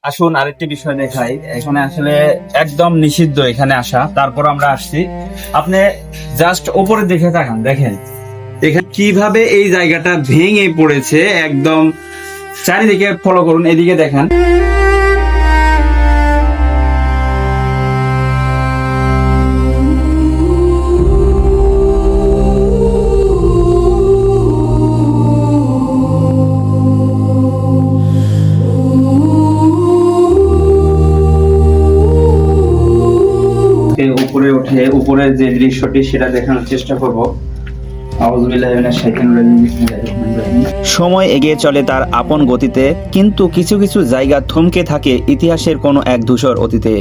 আসুন আরেকটি বিষয় দেখাই। এখানে আসলে একদম নিষিদ্ধ এখানে আসা, তারপর আমরা আসছি। আপনি জাস্ট উপরে দেখে তাকান, দেখেন এখানে কিভাবে এই জায়গাটা ভেঙে পড়েছে। একদম চারিদিকে ফলো করুন, এদিকে দেখেন। উপরে উঠে উপরের যে দৃশ্যটি সেটা দেখানোর চেষ্টা করব। সময় এগিয়ে চলে তার আপন গতিতে, কিন্তু কিছু কিছু জায়গা থমকে থাকে ইতিহাসের কোনো এক ধূসর অতীতে।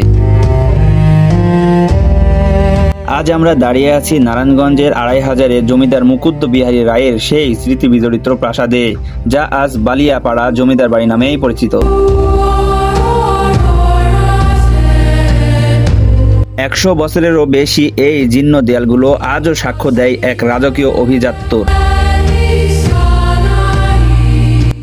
আজ আমরা দাঁড়িয়ে আছি নারায়ণগঞ্জের ২৫০০-এর জমিদার মুকুন্দ বিহারী রায়ের সেই স্মৃতি বিজড়িত প্রাসাদে, যা আজ বালিয়াপাড়া জমিদার বাড়ি নামেই পরিচিত। ১০০ বছরেরও বেশি এই জীর্ণ দেয়ালগুলো আজও সাক্ষ্য দেয় এক রাজকীয় অভিজাত্যর।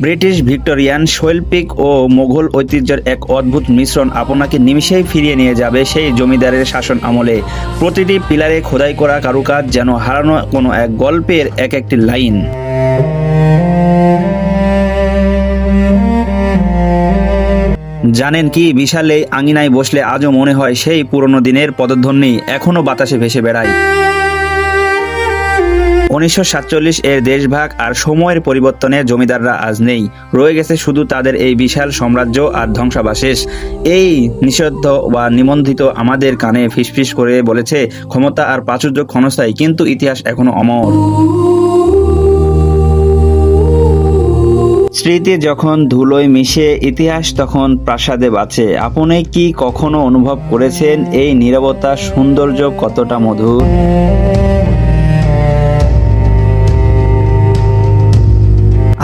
ব্রিটিশ, ভিক্টোরিয়ান, শৈল্পিক ও মোঘল ঐতিহ্যের এক অদ্ভুত মিশ্রণ আপনাকে নিমিষেই ফিরিয়ে নিয়ে যাবে সেই জমিদারের শাসন আমলে। প্রতিটি পিলারে খোদাই করা কারুকাজ যেন হারানো কোনো এক গল্পের এক একটি লাইন। জানেন কি, বিশাল এই আঙিনায় বসলে আজও মনে হয় সেই পুরনো দিনের পদধ্বনি এখনো বাতাসে ভেসে বেড়ায়। ১৯৪৭ এর দেশভাগ আর সময়ের পরিবর্তনে জমিদাররা আজ নেই, রয়ে গেছে শুধু তাদের এই বিশাল সাম্রাজ্য আর ধ্বংসাবশেষ। এই নিষিদ্ধ বা নিবন্ধিত আমাদের কানে ফিসফিস করে বলেছে ক্ষমতা আর প্রাচুর্য ক্ষণস্থায়ী, কিন্তু ইতিহাস এখনো অমর। স্মৃতি যখন ধুলোয় মিশে, ইতিহাস তখন প্রাসাদে বাঁচে। আপনি কি কখনো অনুভব করেছেন এই নীরবতা সৌন্দর্য কতটা মধুর?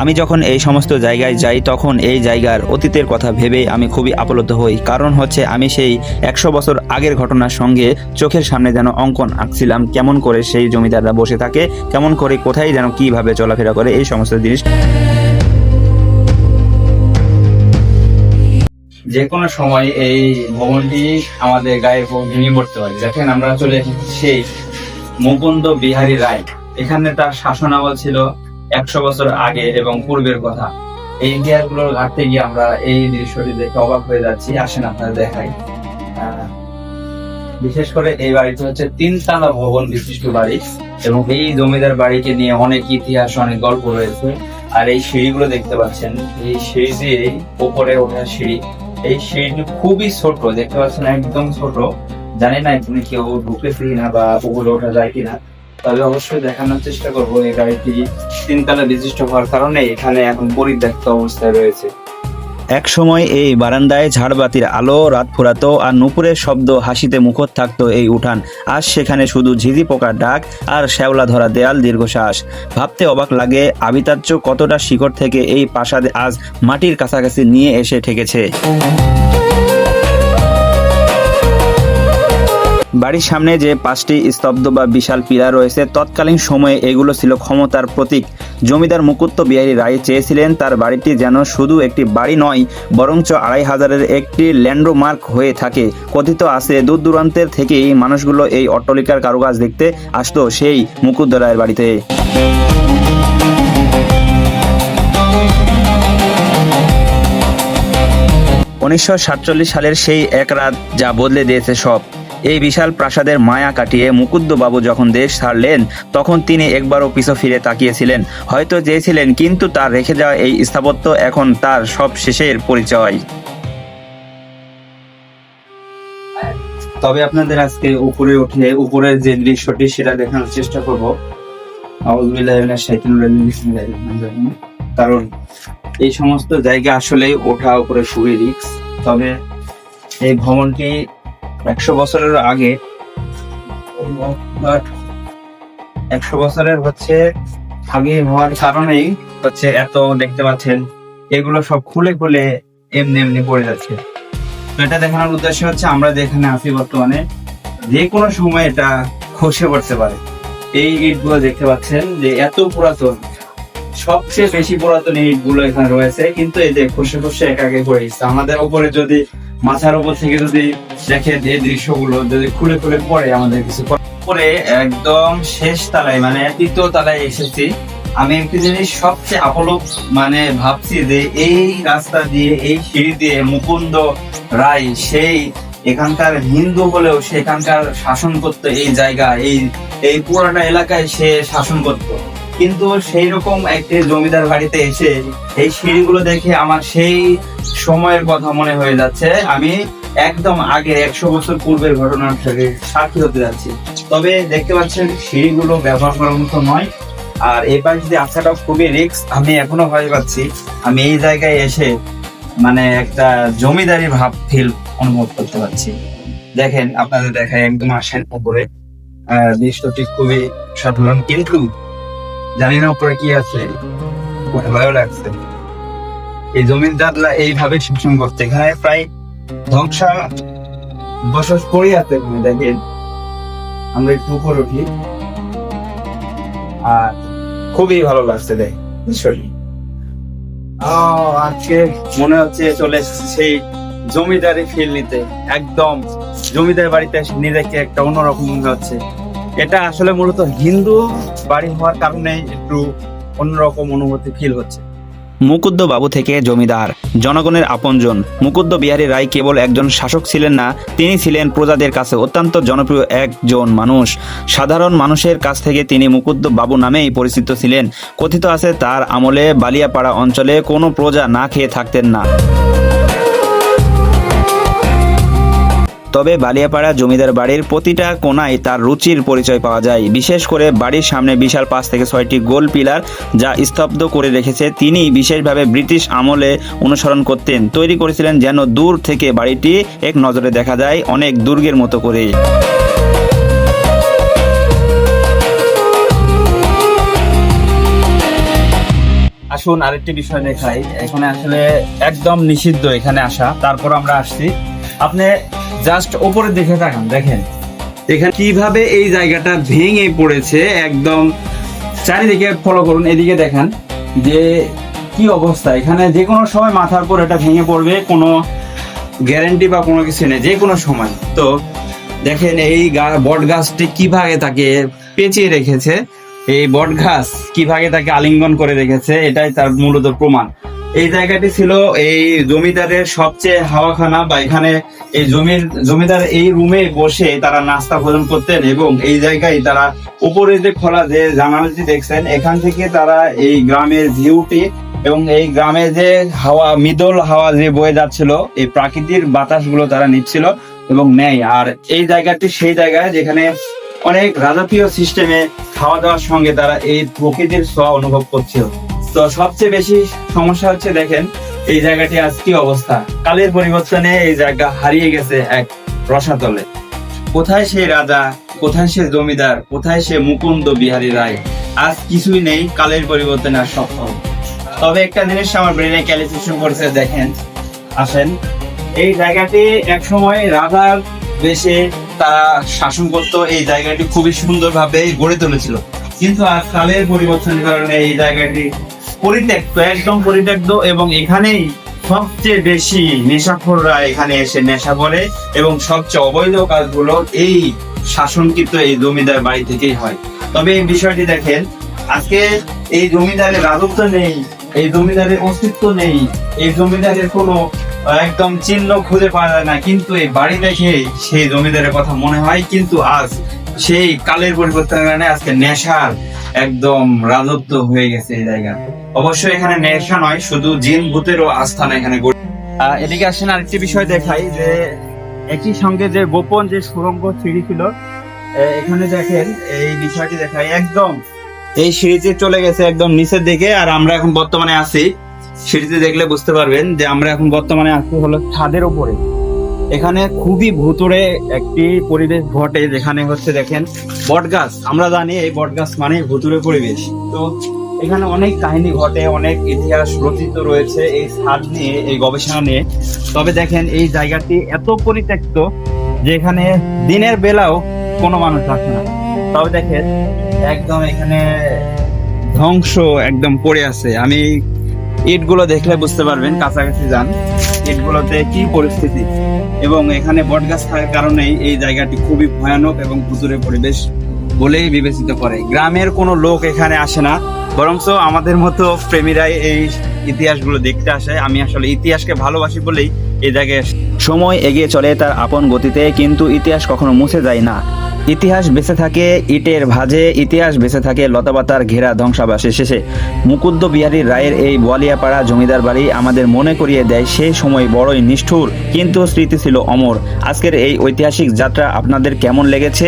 আমি যখন এই সমস্ত জায়গায় যাই তখন এই জায়গার অতীতের কথা ভেবেই আমি খুবই আপ্লুত হই। কারণ হচ্ছে আমি সেই ১০০ বছর আগের ঘটনার সঙ্গে চোখের সামনে যেন অঙ্কন আঁকছিলাম, কেমন করে সেই জমিদাররা বসে থাকে, কেমন করে কোথায় যেন কিভাবে চলাফেরা করে, এই সমস্ত জিনিস। যে কোনো সময় এই ভবনটি আমাদের গায়ে ভেঙে পড়তে পারে। দেখেন আমরা চলে এসেছি সেই মুকুন্দ বিহারী রায়। এখানে তার শাসন আমল ছিল ১০০ বছর আগে এবং পূর্বের কথা। এই ইতিহাসগুলোর ঘাটতে গিয়ে আমরা এই দৃশ্যটি দেখে অবাক হয়ে যাচ্ছি। আসেন আপনারা দেখাই। বিশেষ করে এই বাড়িটি হচ্ছে ৩ তলা ভবন বিশিষ্ট বাড়ি এবং এই জমিদার বাড়িকে নিয়ে অনেক ইতিহাস, অনেক গল্প রয়েছে। আর এই সিঁড়িগুলো দেখতে পাচ্ছেন, এই সিঁড়ি দিয়ে উপরে ওঠার সিঁড়ি। এই সিঁড়িটি খুবই ছোট, দেখতে পাচ্ছেন একদম ছোট। জানি না এখানে কেউ ঢুকেছে কিনা বা উপরে ওঠা যায় কিনা, তবে অবশ্যই দেখানোর চেষ্টা করবো। এই গাড়িটি ৩ তলা বিশিষ্ট হওয়ার কারণে এখানে এখন পরিত্যক্ত অবস্থায় রয়েছে। এক সময় এই বারান্দায় ঝাড়বাতির আলো রাত ফুরাতো আর নুপুরের শব্দ, হাসিতে মুখর থাকতো এই উঠান। আজ সেখানে শুধু ঝিঝি পোকার ডাক আর শ্যাওলা ধরা দেয়াল, দীর্ঘশ্বাস। ভাবতে অবাক লাগে আভিতাচ্য কতটা শিকড় থেকে এই প্রাসাদে আজ মাটির কাছাকাছি নিয়ে এসে ঠেকেছে। বাড়ির সামনে যে ৫টি স্তব্ধ বা বিশাল পিলার রয়েছে, তৎকালীন সময়ে এগুলো ছিল ক্ষমতার প্রতীক। জমিদার মুকুন্দ বিহারী রায় চেয়েছিলেন তার বাড়িটি যেন শুধু একটি বাড়ি নয়, বরঞ্চ ২৫০০-এর একটি ল্যান্ডমার্ক হয়ে থাকে। কথিত আছে দূর দূরান্তের থেকেই মানুষগুলো এই অট্টালিকার কারুকাজ দেখতে আসতো সেই মুকুন্দ রায়ের বাড়িতে। ১৯৪৭ সালের সেই এক রাত যা বদলে দিয়েছে সব। এই বিশাল প্রাসাদের মায়া কাটিয়ে মুকুন্দ বাবু যখন দেশ ছাড়লেন, তখন তিনি একবারও পিছু ফিরে তাকিয়েছিলেন, হয়তো চেয়েছিলেন, কিন্তু তার রেখে যাওয়া এই স্থাপত্য এখন তার সব শেষের পরিচয়। তবে আপনাদের আজকে উপরে উঠে উপরের যে দৃশ্যটি সেটা দেখানোর চেষ্টা করব। কারণ এই সমস্ত জায়গা আসলে ওঠা উপরে খুবই রিস্ক। তবে এই ভবনটি ১০০ বছরের আগে, ১০০ বছরের আগে হওয়ার কারণেই এত দেখতে পাচ্ছেন এগুলো সব খুলে খুলে এমনি পড়ে যাচ্ছে। তো এটা দেখানোর উদ্দেশ্য হচ্ছে আমরা যেখানে আছি বর্তমানে, যে কোনো সময় এটা খসে পড়তে পারে। এই ইটগুলো দেখতে পাচ্ছেন যে এত পুরাতন, সবচেয়ে বেশি পুরাতন ইট গুলো এখানে রয়েছে, কিন্তু এই যে খসে খসে একাকে পড়ে গেছে। আমাদের উপরে যদি মাথার উপর থেকে যদি দেখেন এই দৃশ্যগুলো যদি খুলে খুলে পড়ে, আমাদের কিছু পরে একদম শেষ তলায় মানে তৃতীয় তলায় এসেছি। আমি একটি জিনিস সবচেয়ে মানে ভাবছি যে এই রাস্তা দিয়ে এই সিঁড়ি দিয়ে মুকুন্দ রায় সেই এখানকার হিন্দু হলেও সেখানকার শাসন করতো, এই জায়গা এই পুরাটা এলাকায় সে শাসন করতো। কিন্তু সেই রকম একটি জমিদার বাড়িতে এসে এই সিঁড়িগুলো দেখে আমার সেই সময়ের কথা মনে হয়ে যাচ্ছে। আমি একদম আগে 100 বছর পূর্বের ঘটনার সাথে সাক্ষী হতে যাচ্ছি। তবে দেখতে পাচ্ছেন সিঁড়িগুলো ব্যবহার করার মতো নয়, আর এই পাশ দিয়ে আসাটাও খুবই রিস্ক। আমি এখনো ভয় পাচ্ছি। আমি এই জায়গায় এসে মানে একটা জমিদারি ভাব ফিল অনুভব করতে পারছি। দেখেন, আপনাদের দেখায় একদম আসেন উপরে। দৃশ্যটি খুবই সাধারণ, কিন্তু জানি না উপরে কি আছে, ভালো লাগছে। এই জমিদাররা এইভাবে শাসন করতে, এখানে প্রায় ধ্বংসা বসবাস করেই আছে। দেখেন, আমরা একটু উপর উঠি, আর খুবই ভালো লাগছে দেখ দৃশ্যটি। আজকে মনে হচ্ছে চলে এসেছে সেই জমিদারি ফিল নিতে। একদম জমিদার বাড়িতে এসে নিজেকে একটা অন্যরকম মনে হচ্ছে। এটা আসলে মূলত হিন্দু বাড়ি হওয়ার কারণে একটু অন্যরকম অনুভূতি ফিল হচ্ছে। মুকুন্দ বাবু থেকে জমিদার, জনগণের আপনজন। মুকুন্দ বিহারী রায় কেবল একজন শাসক ছিলেন না, তিনি ছিলেন প্রজাদের কাছে অত্যন্ত জনপ্রিয় একজন মানুষ। সাধারণ মানুষের কাছ থেকে তিনি মুকুন্দ বাবু নামেই পরিচিত ছিলেন। কথিত আছে তার আমলে বালিয়াপাড়া অঞ্চলে কোনো প্রজা না খেয়ে থাকতেন না। তবে বালিয়াপাড়া জমিদার বাড়ির প্রতিটা কোণায় তার রুচির পরিচয় পাওয়া যায়। বিশেষ করে বাড়ির সামনে বিশাল 5 থেকে 6টি গোল পিলার যা স্তব্ধ করে রেখেছে। তিনি বিশেষভাবে ব্রিটিশ আমলে অনুসরণ করতেন, তৈরি করেছিলেন যেন দূর থেকে বাড়িটি এক নজরে দেখা যায়, অনেক দুর্গের মতো করে। আসুন আরেকটি বিষয় দেখাই। এখানে আসলে একদম নিষিদ্ধ এখানে আসা, তারপর আমরা আসছি। আপনি জাস্ট উপরে দেখে থাকেন, দেখেন এখানে কিভাবে এই জায়গাটা ভেঙে পড়েছে। একদম চারিদিকে ফলো করুন, এদিকে দেখেন যে কি অবস্থা। এখানে যে কোনো সময় মাথার উপর এটা ভেঙে পড়বে, কোনো গ্যারান্টি বা কোনো কিছু নেই, যে কোনো সময়। তো দেখেন এই বট গাছটি কিভাবে তাকে পেঁচিয়ে রেখেছে, এই বট গাছ কিভাবে তাকে আলিঙ্গন করে রেখেছে, এটাই তার মূলত প্রমাণ। এই জায়গাটি ছিল এই জমিদারের সবচেয়ে হাওয়াখানা, বা এখানে এই জমিদার এই রুমে বসে তারা নাস্তা ভোজন করতেন, এবং এই জায়গায় তারা উপরে যে খোলা যে জানালাটি দেখছেন, এখান থেকে তারা এই গ্রামের ভিউটি এবং এই গ্রামে যে হাওয়া, মৃদুল হাওয়া যে বয়ে যাচ্ছিল, এই প্রাকৃতিক বাতাসগুলো তারা নিচ্ছিল এবং নেয়। আর এই জায়গাটি সেই জায়গায় যেখানে অনেক রাজকীয় সিস্টেমে খাওয়া দাওয়ার সঙ্গে তারা এই প্রকৃতির ছোঁয়া অনুভব করছিল। তো সবচেয়ে বেশি সমস্যা হচ্ছে, দেখেন এই জায়গাটি আজ কি অবস্থা। কালের পরিবর্তনে এই জায়গা হারিয়ে গেছে এক রসাতলে। কোথায় সে রাজা, কোথায় সে জমিদার, কোথায় সে মুকুন্দ বিহারী রায়, আজ কিছুই নেই। কালের পরিবর্তনে আর সব। তবে একটা জিনিস আমার ব্রেনে ক্যালকুলেশন করেছে, দেখেন আসেন, এই জায়গাটি এক সময় রাজার বেশে তারা শাসন করত, এই জায়গাটি খুবই সুন্দরভাবে গড়ে তুলেছিল। কিন্তু আজ কালের পরিবর্তনের কারণে এই জায়গাটি পরিত্যক্ত, একদম পরিত্যক্ত, এবং এখানেই সবচেয়ে বেশি নেশাখোররা এখানে এসে নেশা করে, এবং সবচেয়ে অবৈধ কাজগুলো এই শাসনকৃত এই জমিদার বাড়ি থেকেই হয়। তবে এই বিষয়টি দেখেন, আজকে এই জমিদারের রাজত্ব নেই, এই জমিদারের অস্তিত্ব নেই, এই জমিদারের কোনো একদম চিহ্ন খুঁজে পাওয়া যায় না, কিন্তু এই বাড়ি দেখে সেই জমিদারের কথা মনে হয়। কিন্তু আজ সেই কালের পরিবর্তনের কারণে আজকে নেশার একদম রাজত্ব হয়ে গেছে এই জায়গা। অবশ্যই এখানে নেশা নয়, শুধু জিন ভূতেরও আস্থানা এখানে। এদিকে আসেন, আরেকটি বিষয় দেখাই, যে একই সঙ্গে যে গোপন যে সুড়ঙ্গ সিঁড়ি ছিল, এখানে দেখেন এই বিষয়টি দেখাই। একদম এই সিঁড়িতে চলে গেছে একদম নিচের দিকে, আর আমরা এখন বর্তমানে আছি, সিঁড়িতে দেখলে বুঝতে পারবেন যে আমরা এখন বর্তমানে আছি হলো ছাদের উপরে। এখানে খুবই ভুতুড়ে একটি পরিবেশ ঘটে, যেখানে হচ্ছে দেখেন বটগাছ। আমরা জানি এই বটগাছ মানে ভুতুড়ে পরিবেশ। তো এখানে অনেক কাহিনী ঘটে, অনেক ইতিহাস রচিত রয়েছে এই ছাদ নিয়ে, এই গবেষণা নিয়ে। তবে দেখেন এই জায়গাটি এত পরিত্যক্ত যে এখানে দিনের বেলাও কোনো মানুষ আসে না। তবে দেখেন একদম এখানে ধ্বংস একদম পড়ে আছে। আমি ইটগুলো দেখলে বুঝতে পারবেন, কাছাকাছি যান, ইটগুলোতে কি পরিস্থিতি। এবং এখানে বটগাছ থাকার কারণেই এই জায়গাটি খুবই ভয়ানক এবং ভুতুড়ে পরিবেশ বলেই বিবেচিত করে। গ্রামের কোনো লোক এখানে আসে না, বরঞ্চ আমাদের মতো প্রেমীরাই এই ইতিহাসগুলো দেখতে আসে। আমি আসলে ইতিহাসকে ভালোবাসি বলেই এই জায়গায় আসি। সময় এগিয়ে চলে তার আপন গতিতে, কিন্তু ইতিহাস কখনো মুছে যায় না। ইতিহাস বেঁচে থাকে ইটের ভাঁজে, ইতিহাস বেঁচে থাকে লতাপাতার ঘেরা ধ্বংসাবাসে শেষে। মুকুন্দ বিহারী রায়ের এই বোয়ালিয়াপাড়া জমিদার বাড়ি আমাদের মনে করিয়ে দেয় সেই সময় বড়ই নিষ্ঠুর, কিন্তু স্মৃতি ছিল অমর। আজকের এই ঐতিহাসিক যাত্রা আপনাদের কেমন লেগেছে?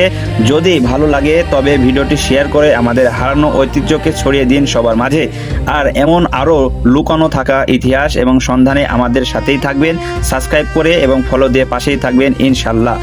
যদি ভালো লাগে তবে ভিডিওটি শেয়ার করে আমাদের হারানো ঐতিহ্যকে ছড়িয়ে দিন সবার মাঝে। আর এমন আরও লুকানো থাকা ইতিহাস এবং সন্ধানে আমাদের সাথেই থাকবেন। সাবস্ক্রাইব করে এবং ফলো দিয়ে পাশেই থাকবেন ইনশাল্লাহ।